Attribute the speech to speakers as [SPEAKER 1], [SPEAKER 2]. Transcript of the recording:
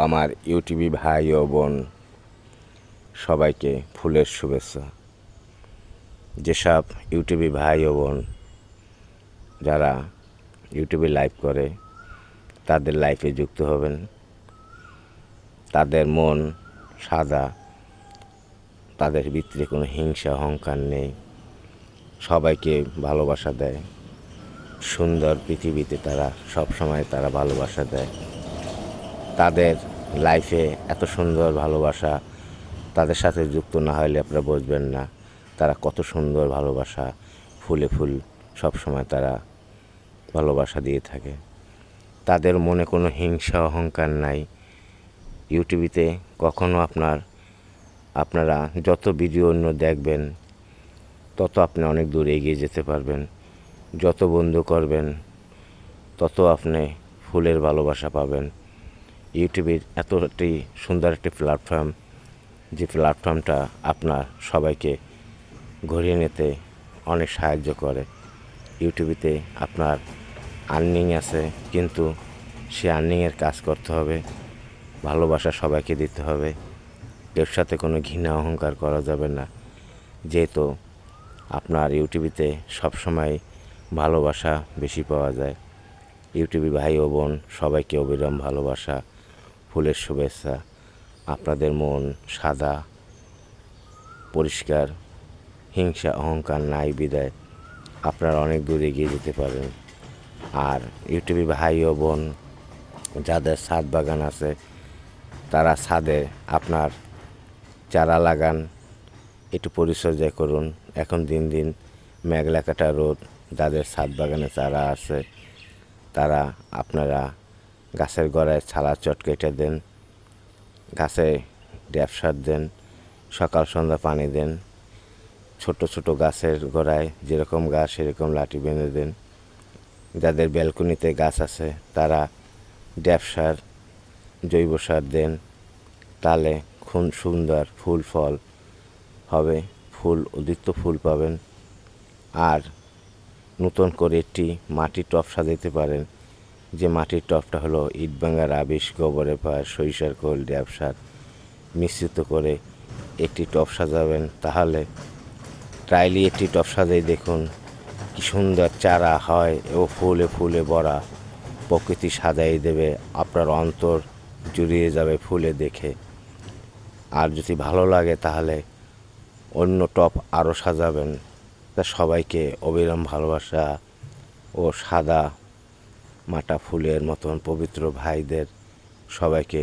[SPEAKER 1] আমার ইউটিউবি ভাই ও বোন সবাইকে ফুলের শুভেচ্ছা। যেসব ইউটিউবি ভাই ও বোন যারা ইউটিউবে লাইভ করে তাদের লাইফে যুক্ত হবেন। তাদের মন সাদা, তাদের ভিতরে কোনো হিংসা অহংকার নেই, সবাইকে ভালোবাসা দেয়। সুন্দর পৃথিবীতে তারা সবসময় তারা ভালোবাসা দেয়। তাদের লাইফে এত সুন্দর ভালোবাসা, তাদের সাথে যুক্ত না হলে আপনারা বুঝবেন না তারা কত সুন্দর ভালোবাসা, ফুলে ফুল সবসময় তারা ভালোবাসা দিয়ে থাকে। তাদের মনে কোনো হিংসা অহংকার নাই। ইউটিউবেতে কখনো আপনারা যত ভিডিও অন্য দেখবেন তত আপনি অনেক দূর এগিয়ে যেতে পারবেন। যত বন্ধু করবেন তত আপনি ফুলের ভালোবাসা পাবেন। ইউটিউবের একটি সুন্দর একটি প্ল্যাটফর্ম, যে প্ল্যাটফর্মটা আপনার সবাইকে ঘুরিয়ে নিতে অনেক সাহায্য করে। ইউটিউবেতে আপনার আর্নিং আছে, কিন্তু সে আর্নিংয়ের কাজ করতে হবে, ভালোবাসা সবাইকে দিতে হবে। এর সাথে কোনো ঘৃণা অহংকার করা যাবে না, যেহেতু আপনার ইউটিউবেতে সবসময় ভালোবাসা বেশি পাওয়া যায়। ইউটিউবে ভাই ও বোন সবাইকে অবিরাম ভালোবাসা, ফুলের শুভেচ্ছা। আপনাদের মন সাদা, পরিষ্কার, হিংসা অহংকার নাই বিদায় আপনারা অনেক দূর এগিয়ে যেতে পারেন। আর ইউটিউবে ভাই ও বোন যাদের ছাদ বাগান আছে তারা ছাদে আপনার চারা লাগান, একটু পরিচর্যা করুন। এখন দিন দিন মেঘলা কাটা রোদ, যাদের ছাদ বাগানে চারা আছে তারা আপনারা গাছের গোড়ায় ছালা চট কেটে দেন, গাছে ড্যাপ সার দেন, সকাল সন্ধ্যা পানি দেন। ছোট ছোট গাছের গোড়ায় যেরকম গাছ সেরকম লাঠি বেঁধে দেন। যাদের ব্যালকনিতে গাছ আছে তারা ড্যাপ সার, জৈব সার দেন, তাহলে খুব সুন্দর ফুল ফল হবে, অধিক ফুল পাবেন। আর নতুন করে একটি মাটির টব সাজাতে পারেন, যে মাটির টবটা হলো ইট ভাঙা রাবিশ, গোবরের পার, সরিষার খোল, ড্যাপ সার মিশ্রিত করে একটি টব সাজাবেন। তাহলে ট্রাইলি একটি টব সাজাই দেখুন কি সুন্দর চারা হয় ও ফুলে ফুলে ভরা, প্রকৃতি সাজাই দেবে, আপনার অন্তর জুড়িয়ে যাবে ফুলে দেখে। আর যদি ভালো লাগে তাহলে অন্য টব আরও সাজাবেন। তা সবাইকে অবিরাম ভালোবাসা ও সাদা মাটা ফুলের মতন পবিত্র ভাইদের সবাইকে